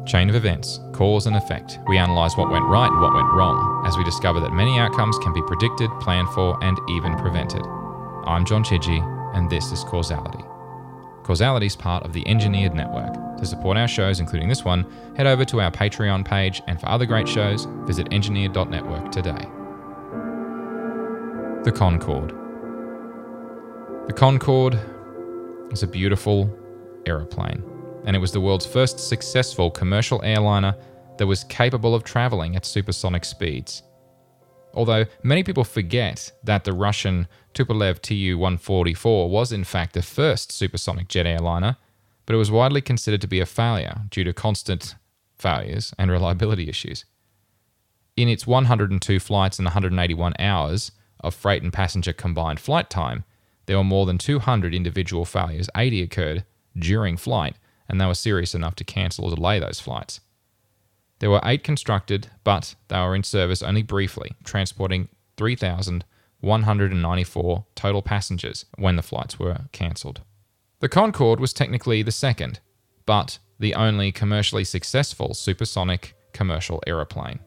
Chain of events, cause and effect. We analyse what went right and what went wrong, as we discover that many outcomes can be predicted, planned for, and even prevented. I'm John Chidgey, and this is Causality. Causality is part of the Engineered Network. To support our shows, including this one, head over to our Patreon page, and for other great shows, visit engineered.network today. The Concorde. The Concorde is a beautiful aeroplane, and it was the world's first successful commercial airliner that was capable of travelling at supersonic speeds. Although many people forget that the Russian Tupolev Tu-144 was in fact the first supersonic jet airliner, but it was widely considered to be a failure due to constant failures and reliability issues. In its 102 flights and 181 hours of freight and passenger combined flight time, there were more than 200 individual failures. 80 occurred during flight, and they were serious enough to cancel or delay those flights. There were 8 constructed, but they were in service only briefly, transporting 3,194 total passengers when the flights were cancelled. The Concorde was technically the second, but the only commercially successful supersonic commercial aeroplane.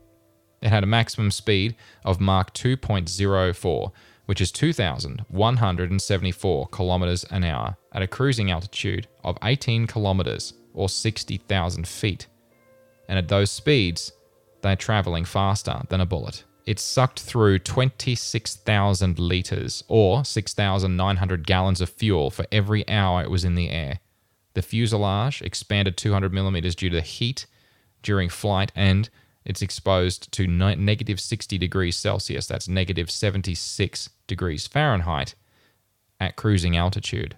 It had a maximum speed of Mach 2.04, which is 2,174 kilometers an hour at a cruising altitude of 18 kilometers or 60,000 feet. And at those speeds, they're traveling faster than a bullet. It sucked through 26,000 liters or 6,900 gallons of fuel for every hour it was in the air. The fuselage expanded 200 millimeters due to the heat during flight, and it's exposed to negative 60 degrees Celsius, that's negative 76 degrees Fahrenheit, at cruising altitude.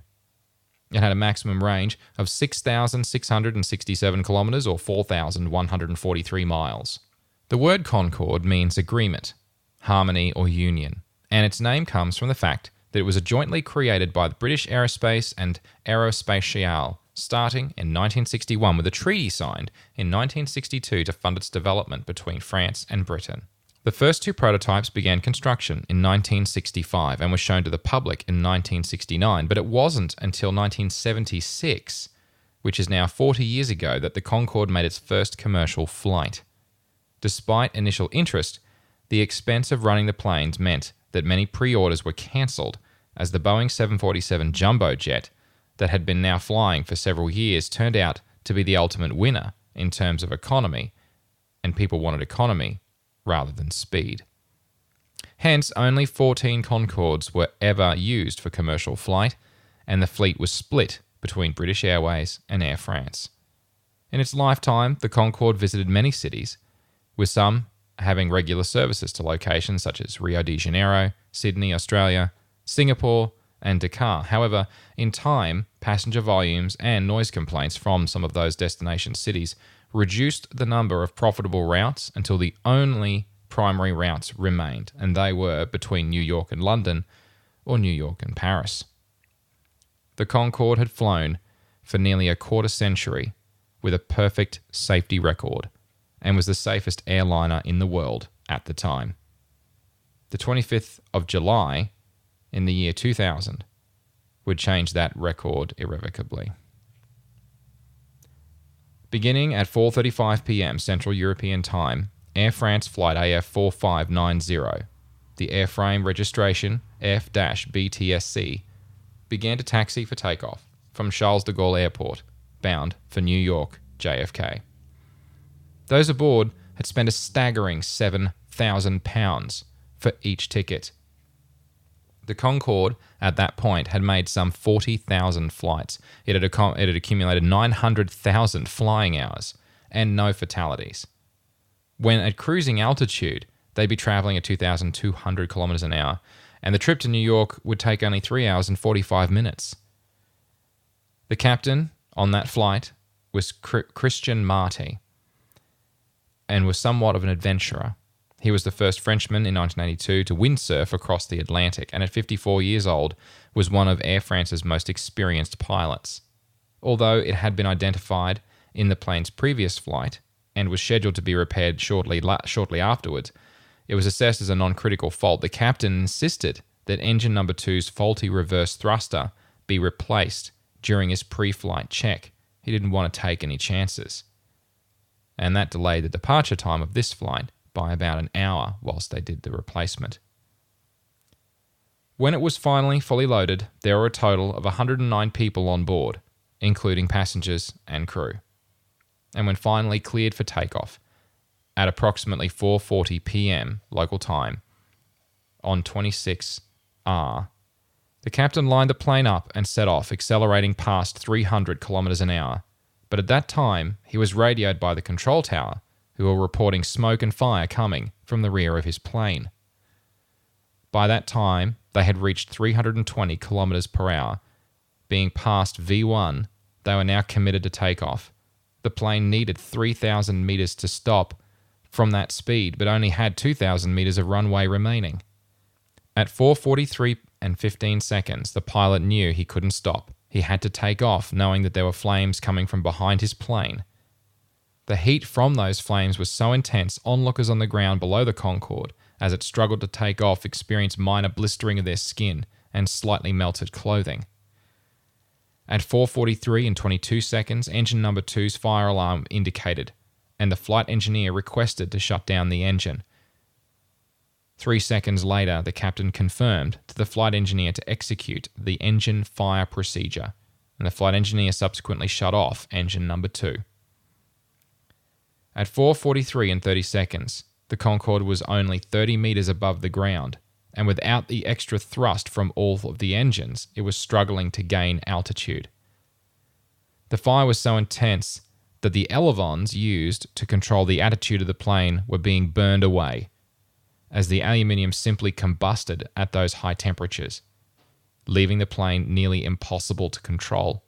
It had a maximum range of 6,667 kilometers or 4,143 miles. The word Concorde means agreement, harmony, or union, and its name comes from the fact that it was jointly created by the British Aerospace and Aerospatiale, starting in 1961 with a treaty signed in 1962 to fund its development between France and Britain. The first 2 prototypes began construction in 1965 and were shown to the public in 1969, but it wasn't until 1976, which is now 40 years ago, that the Concorde made its first commercial flight. Despite initial interest, the expense of running the planes meant that many pre-orders were cancelled, as the Boeing 747 jumbo jet that had been now flying for several years turned out to be the ultimate winner in terms of economy, and people wanted economy rather than speed. Hence, only 14 Concordes were ever used for commercial flight, and the fleet was split between British Airways and Air France. In its lifetime, the Concorde visited many cities, with some having regular services to locations such as Rio de Janeiro, Sydney, Australia, Singapore, and Dakar. However, in time, passenger volumes and noise complaints from some of those destination cities reduced the number of profitable routes until the only primary routes remained, and they were between New York and London or New York and Paris. The Concorde had flown for nearly a quarter century with a perfect safety record and was the safest airliner in the world at the time. The 25th of July in the year 2000 would change that record irrevocably. Beginning at 4:35 p.m. Central European Time, Air France Flight AF 4590, the airframe registration F-BTSC, began to taxi for takeoff from Charles de Gaulle Airport, bound for New York JFK. Those aboard had spent a staggering £7,000 for each ticket. The Concorde, at that point, had made some 40,000 flights. It had accumulated 900,000 flying hours and no fatalities. When at cruising altitude, they'd be traveling at 2,200 kilometers an hour, and the trip to New York would take only 3 hours and 45 minutes. The captain on that flight was Christian Marty, and was somewhat of an adventurer. He was the first Frenchman in 1982 to windsurf across the Atlantic, and at 54 years old was one of Air France's most experienced pilots. Although it had been identified in the plane's previous flight and was scheduled to be repaired shortly afterwards, it was assessed as a non-critical fault. The captain insisted that engine number 2's faulty reverse thruster be replaced during his pre-flight check. He didn't want to take any chances. and that delayed the departure time of this flight by about an hour whilst they did the replacement. When it was finally fully loaded, there were a total of 109 people on board, including passengers and crew. And when finally cleared for takeoff, at approximately 4:40 p.m. local time on 26R, the captain lined the plane up and set off, accelerating past 300 kilometers an hour. But at that time, he was radioed by the control tower, who were reporting smoke and fire coming from the rear of his plane. By that time, they had reached 320 kilometers per hour. Being past V1, they were now committed to takeoff. The plane needed 3,000 meters to stop from that speed, but only had 2,000 meters of runway remaining. At 4:43 and 15 seconds, the pilot knew he couldn't stop. He had to take off, knowing that there were flames coming from behind his plane. The heat from those flames was so intense, onlookers on the ground below the Concorde, as it struggled to take off, experienced minor blistering of their skin and slightly melted clothing. At 4:43 and 22 seconds, engine number 2's fire alarm indicated, and the flight engineer requested to shut down the engine. 3 seconds later, the captain confirmed to the flight engineer to execute the engine fire procedure, and the flight engineer subsequently shut off engine number 2. At 4:43 and 30 seconds, the Concorde was only 30 meters above the ground, and without the extra thrust from all of the engines, it was struggling to gain altitude. The fire was so intense that the elevons used to control the attitude of the plane were being burned away, as the aluminium simply combusted at those high temperatures, leaving the plane nearly impossible to control.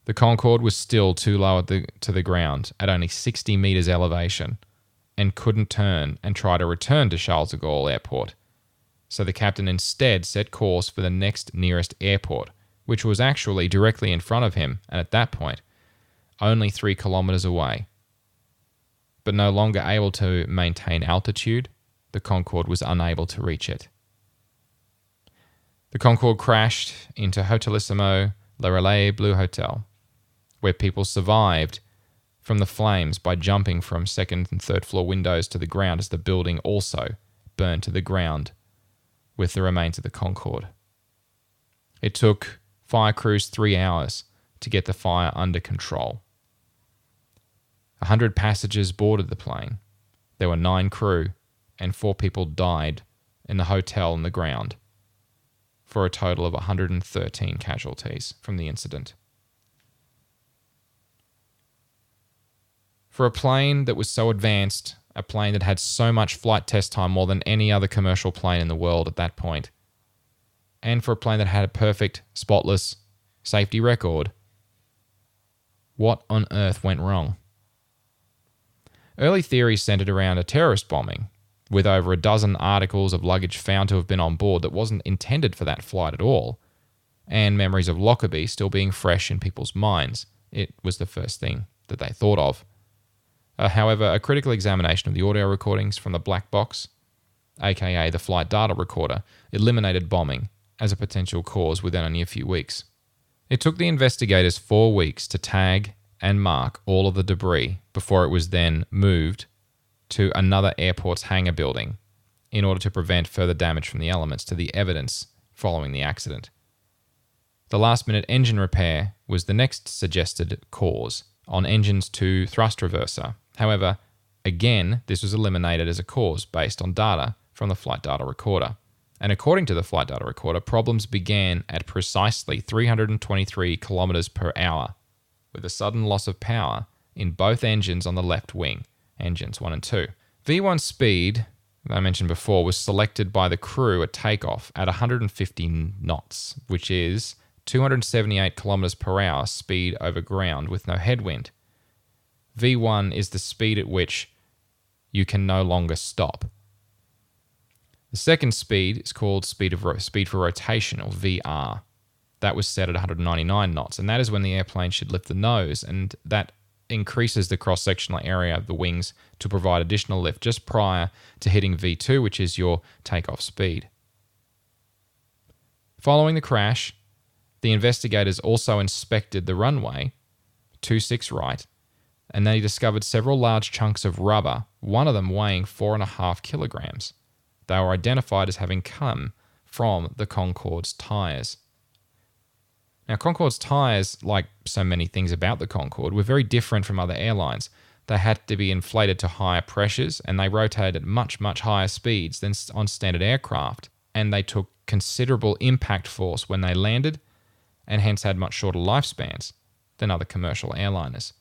The Concorde was still too low to the ground at only 60 meters elevation and couldn't turn and try to return to Charles de Gaulle Airport. So the captain instead set course for the next nearest airport, which was actually directly in front of him, and at that point, only 3 kilometers away. But no longer able to maintain altitude, the Concorde was unable to reach it. The Concorde crashed into Hotelissimo Le Relais Bleu Hotel, where people survived from the flames by jumping from second and third floor windows to the ground as the building also burned to the ground with the remains of the Concorde. It took fire crews 3 hours to get the fire under control. 100 passengers boarded the plane. There were 9 crew, and 4 people died in the hotel and the ground, for a total of 113 casualties from the incident. For a plane that was so advanced, a plane that had so much flight test time, more than any other commercial plane in the world at that point, and for a plane that had a perfect, spotless safety record, what on earth went wrong? Early theories centered around a terrorist bombing, with over a dozen articles of luggage found to have been on board that wasn't intended for that flight at all, and memories of Lockerbie still being fresh in people's minds. It was the first thing that they thought of. However, a critical examination of the audio recordings from the black box, aka the flight data recorder, eliminated bombing as a potential cause within only a few weeks. It took the investigators 4 weeks to tag and mark all of the debris before it was then moved to another airport's hangar building in order to prevent further damage from the elements to the evidence following the accident. The last-minute engine repair was the next suggested cause on engine's 2 thrust reverser. However, again, this was eliminated as a cause based on data from the flight data recorder. And according to the flight data recorder, problems began at precisely 323 kilometers per hour, with a sudden loss of power in both engines on the left wing, engines 1 and 2. V1 speed, that I mentioned before, was selected by the crew at takeoff at 150 knots, which is 278 kilometers per hour speed over ground with no headwind. V1 is the speed at which you can no longer stop. The second speed is called speed for rotation, or VR. That was set at 199 knots, and that is when the airplane should lift the nose, and that increases the cross-sectional area of the wings to provide additional lift just prior to hitting V2, which is your takeoff speed. Following the crash, the investigators also inspected the runway 26 right and they discovered several large chunks of rubber, one of them weighing 4.5 kilograms. They were identified as having come from the Concorde's tires. Now, Concorde's tires, like so many things about the Concorde, were very different from other airlines. They had to be inflated to higher pressures, and they rotated at much, much higher speeds than on standard aircraft, and they took considerable impact force when they landed, and hence had much shorter lifespans than other commercial airliners.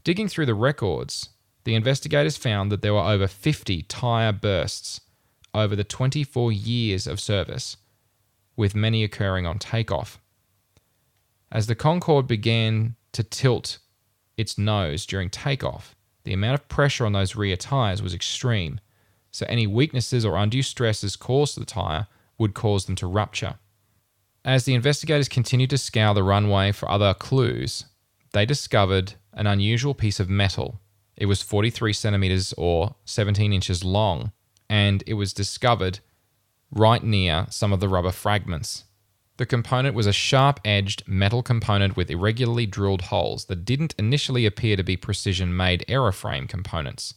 Digging through the records, the investigators found that there were over 50 tire bursts over the 24 years of service, with many occurring on takeoff. As the Concorde began to tilt its nose during takeoff, the amount of pressure on those rear tires was extreme, so any weaknesses or undue stresses caused to the tire would cause them to rupture. As the investigators continued to scour the runway for other clues, they discovered an unusual piece of metal. It was 43 centimeters or 17 inches long, and it was discovered right near some of the rubber fragments. The component was a sharp-edged metal component with irregularly drilled holes that didn't initially appear to be precision-made aeroframe components.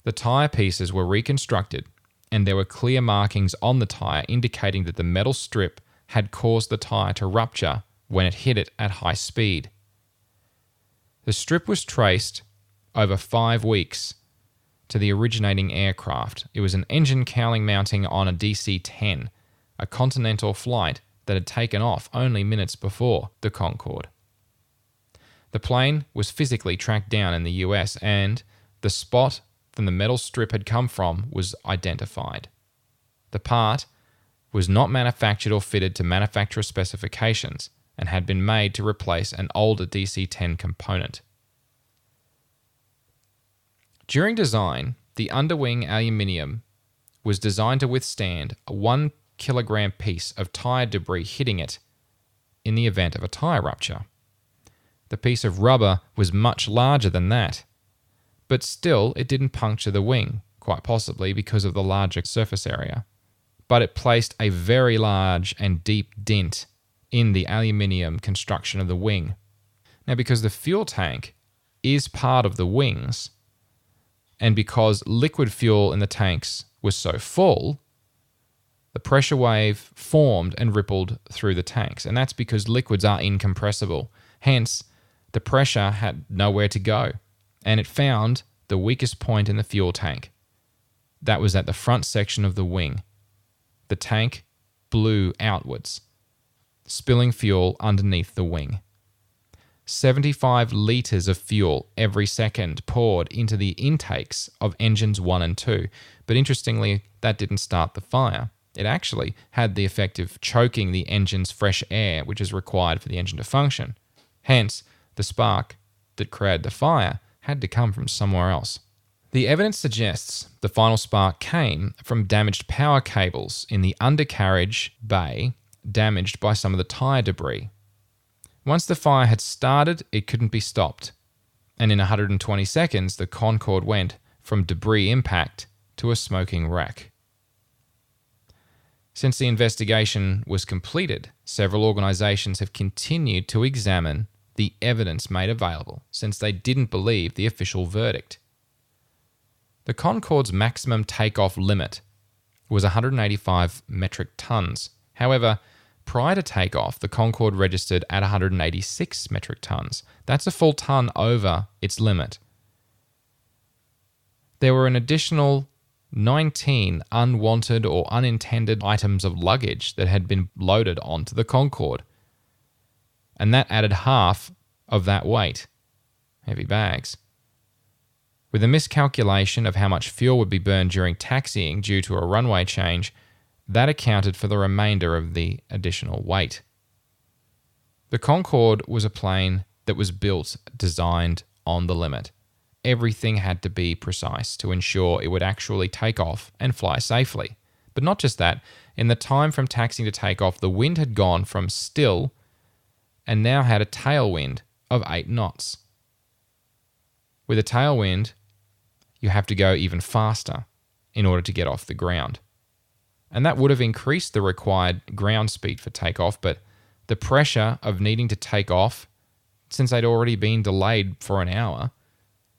The tire pieces were reconstructed, and there were clear markings on the tire indicating that the metal strip had caused the tire to rupture when it hit it at high speed. The strip was traced over 5 weeks to the originating aircraft. It was an engine cowling mounting on a DC-10, a Continental flight that had taken off only minutes before the Concorde. The plane was physically tracked down in the US, and the spot the metal strip had come from was identified. The part was not manufactured or fitted to manufacturer specifications and had been made to replace an older DC-10 component. During design, the underwing aluminium was designed to withstand a 1 kilogram piece of tire debris hitting it in the event of a tire rupture. The piece of rubber was much larger than that, but still it didn't puncture the wing, quite possibly because of the larger surface area. But it placed a very large and deep dent in the aluminium construction of the wing. Now, because the fuel tank is part of the wings, and because liquid fuel in the tanks was so full, the pressure wave formed and rippled through the tanks, and that's because liquids are incompressible. Hence, the pressure had nowhere to go, and it found the weakest point in the fuel tank. That was at the front section of the wing. The tank blew outwards, spilling fuel underneath the wing. 75 litres of fuel every second poured into the intakes of engines 1 and 2, but interestingly, that didn't start the fire. It actually had the effect of choking the engine's fresh air, which is required for the engine to function. Hence, the spark that created the fire had to come from somewhere else. The evidence suggests the final spark came from damaged power cables in the undercarriage bay, damaged by some of the tire debris. Once the fire had started, it couldn't be stopped, and in 120 seconds, the Concorde went from debris impact to a smoking wreck. Since the investigation was completed, several organizations have continued to examine the evidence made available since they didn't believe the official verdict. The Concorde's maximum takeoff limit was 185 metric tons. However, prior to takeoff, the Concorde registered at 186 metric tons. That's a full ton over its limit. There were an additional 19 unwanted or unintended items of luggage that had been loaded onto the Concorde, and that added half of that weight, heavy bags. With a miscalculation of how much fuel would be burned during taxiing due to a runway change, that accounted for the remainder of the additional weight. The Concorde was a plane that was built, designed on the limit. Everything had to be precise to ensure it would actually take off and fly safely. But not just that, in the time from taxiing to takeoff, the wind had gone from still and now had a tailwind of 8 knots. With a tailwind, you have to go even faster in order to get off the ground. And that would have increased the required ground speed for takeoff, but the pressure of needing to take off since they'd already been delayed for an hour,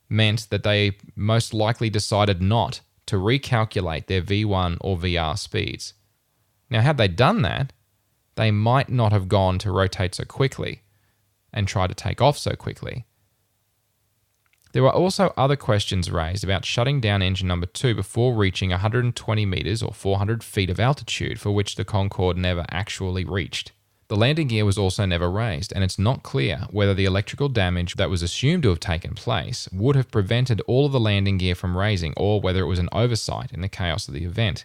meant that they most likely decided not to recalculate their V1 or VR speeds. Now, had they done that, they might not have gone to rotate so quickly and try to take off so quickly. There were also other questions raised about shutting down engine number 2 before reaching 120 meters or 400 feet of altitude, for which the Concorde never actually reached. The landing gear was also never raised, and it's not clear whether the electrical damage that was assumed to have taken place would have prevented all of the landing gear from raising, or whether it was an oversight in the chaos of the event.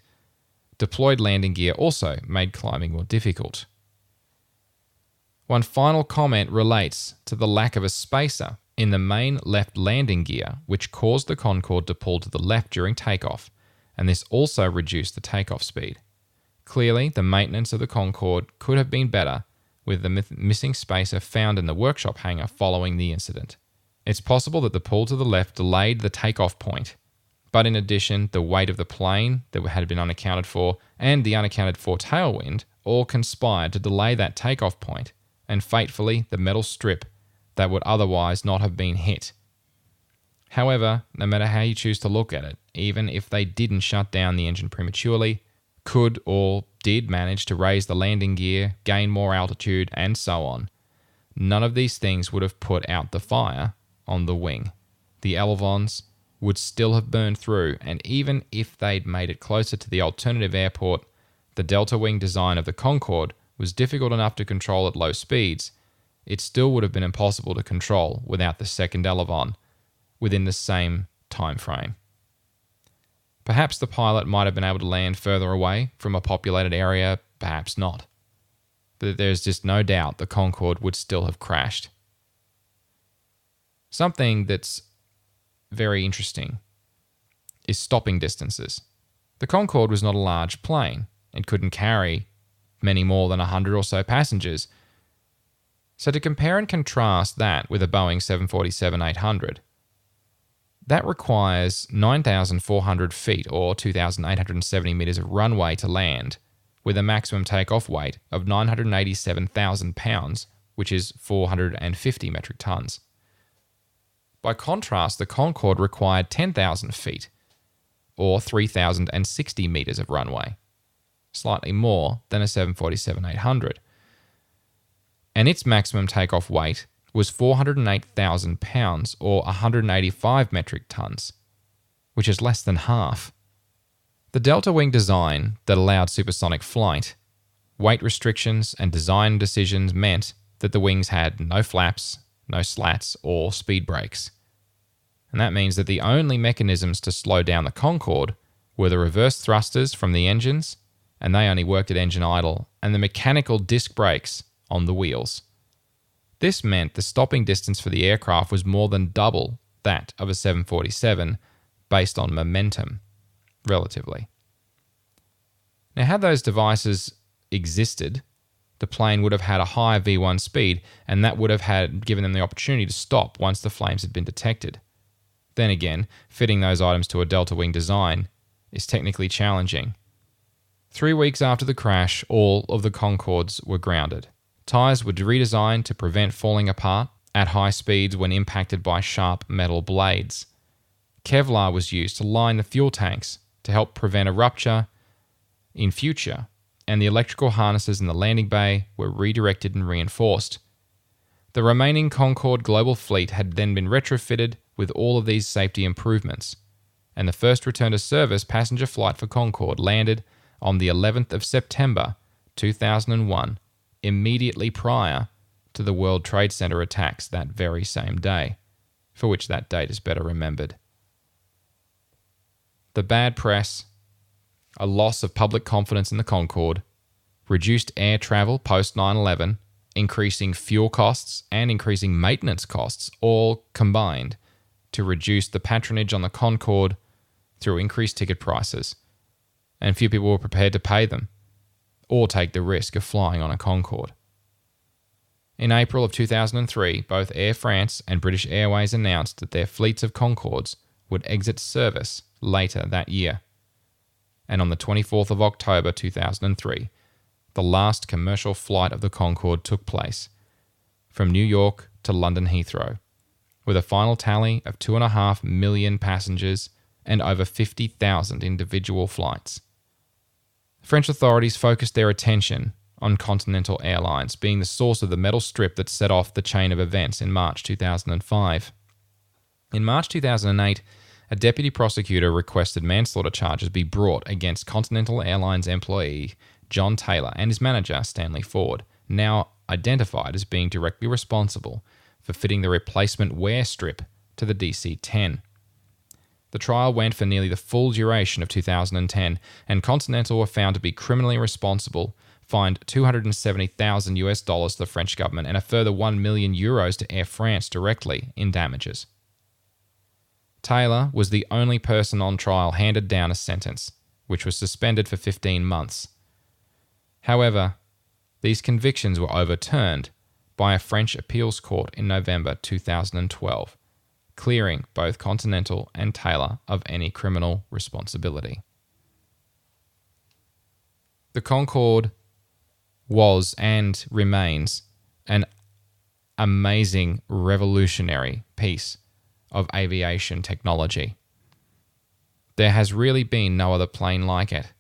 Deployed landing gear also made climbing more difficult. One final comment relates to the lack of a spacer in the main left landing gear, which caused the Concorde to pull to the left during takeoff, and this also reduced the takeoff speed. Clearly, the maintenance of the Concorde could have been better with the missing spacer found in the workshop hangar following the incident. It's possible that the pull to the left delayed the takeoff point, but in addition, the weight of the plane that had been unaccounted for and the unaccounted for tailwind all conspired to delay that takeoff point, and fatefully, the metal strip that would otherwise not have been hit. However, no matter how you choose to look at it, even if they didn't shut down the engine prematurely, could or did manage to raise the landing gear, gain more altitude, and so on, none of these things would have put out the fire on the wing. The elevons would still have burned through, and even if they'd made it closer to the alternative airport, the delta wing design of the Concorde was difficult enough to control at low speeds. It still would have been impossible to control without the second elevon within the same time frame. Perhaps the pilot might have been able to land further away from a populated area, perhaps not. But there's just no doubt the Concorde would still have crashed. Something that's very interesting is stopping distances. The Concorde was not a large plane and couldn't carry many more than 100 or so passengers. So to compare and contrast that with a Boeing 747-800, that requires 9,400 feet or 2,870 meters of runway to land, with a maximum takeoff weight of 987,000 pounds, which is 450 metric tons. By contrast, the Concorde required 10,000 feet or 3,060 meters of runway, slightly more than a 747-800. And its maximum takeoff weight was 408,000 pounds or 185 metric tons, which is less than half. The delta wing design that allowed supersonic flight, weight restrictions and design decisions meant that the wings had no flaps, no slats or speed brakes. And that means that the only mechanisms to slow down the Concorde were the reverse thrusters from the engines, and they only worked at engine idle, and the mechanical disc brakes on the wheels. This meant the stopping distance for the aircraft was more than double that of a 747 based on momentum, relatively. Now, had those devices existed, the plane would have had a higher V1 speed, and that would have given them the opportunity to stop once the flames had been detected. Then again, fitting those items to a delta wing design is technically challenging. 3 weeks after the crash, all of the Concordes were grounded. Tyres were redesigned to prevent falling apart at high speeds when impacted by sharp metal blades. Kevlar was used to line the fuel tanks to help prevent a rupture in future, and the electrical harnesses in the landing bay were redirected and reinforced. The remaining Concorde global fleet had then been retrofitted with all of these safety improvements, and the first return to service passenger flight for Concorde landed on the 11th of September 2001, immediately prior to the World Trade Center attacks that very same day, for which that date is better remembered. The bad press, a loss of public confidence in the Concorde, reduced air travel post 9/11, increasing fuel costs and increasing maintenance costs all combined to reduce the patronage on the Concorde through increased ticket prices, and few people were prepared to pay them or take the risk of flying on a Concorde. In April of 2003, both Air France and British Airways announced that their fleets of Concordes would exit service later that year. And on the 24th of October 2003, the last commercial flight of the Concorde took place from New York to London Heathrow, with a final tally of 2.5 million passengers and over 50,000 individual flights. French authorities focused their attention on Continental Airlines being the source of the metal strip that set off the chain of events in March 2005. In March 2008, a deputy prosecutor requested manslaughter charges be brought against Continental Airlines employee John Taylor and his manager Stanley Ford, now identified as being directly responsible for fitting the replacement wear strip to the DC-10. The trial went for nearly the full duration of 2010, and Continental were found to be criminally responsible, fined $270,000 to the French government and a further 1 million euros to Air France directly in damages. Taylor was the only person on trial handed down a sentence, which was suspended for 15 months. However, these convictions were overturned by a French appeals court in November 2012, clearing both Continental and Taylor of any criminal responsibility. The Concorde was and remains an amazing, revolutionary piece of aviation technology. There has really been no other plane like it.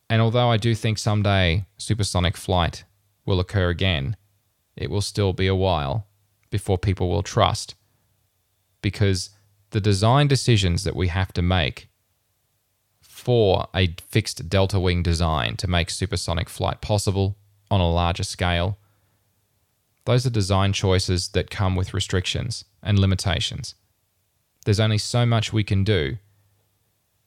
And although I do think someday supersonic flight will occur again, it will still be a while before people will trust, because the design decisions that we have to make for a fixed delta wing design to make supersonic flight possible on a larger scale, those are design choices that come with restrictions and limitations. There's only so much we can do,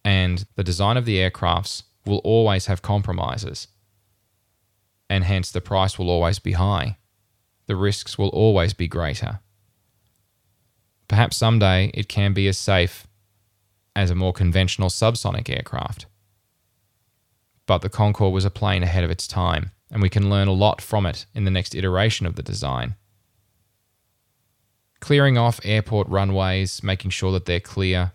and the design of the aircrafts will always have compromises, and hence the price will always be high. The risks will always be greater. Perhaps someday it can be as safe as a more conventional subsonic aircraft. But the Concorde was a plane ahead of its time, and we can learn a lot from it in the next iteration of the design. Clearing off airport runways, making sure that they're clear.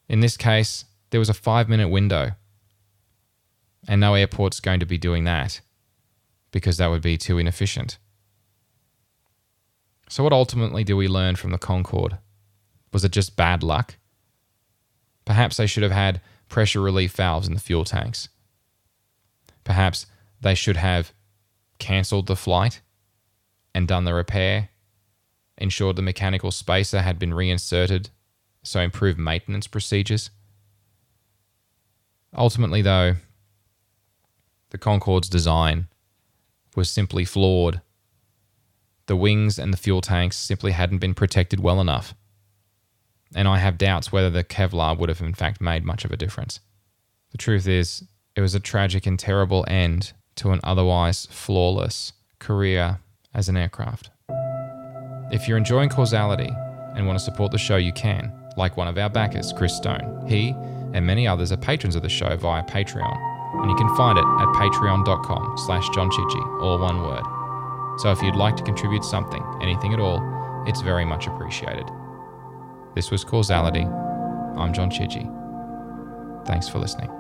In this case, there was a 5-minute window, and no airport's going to be doing that because that would be too inefficient. So what ultimately do we learn from the Concorde? Was it just bad luck? Perhaps they should have had pressure relief valves in the fuel tanks. Perhaps they should have cancelled the flight and done the repair, ensured the mechanical spacer had been reinserted, so improved maintenance procedures. Ultimately, though, the Concorde's design was simply flawed. The wings and the fuel tanks simply hadn't been protected well enough. And I have doubts whether the Kevlar would have in fact made much of a difference. The truth is, it was a tragic and terrible end to an otherwise flawless career as an aircraft. If you're enjoying Causality and want to support the show, you can, like one of our backers, Chris Stone. He and many others are patrons of the show via Patreon, and you can find it at patreon.com/John Chidgey, all one word. So if you'd like to contribute something, anything at all, it's very much appreciated. This was Causality. I'm John Chidgey. Thanks for listening.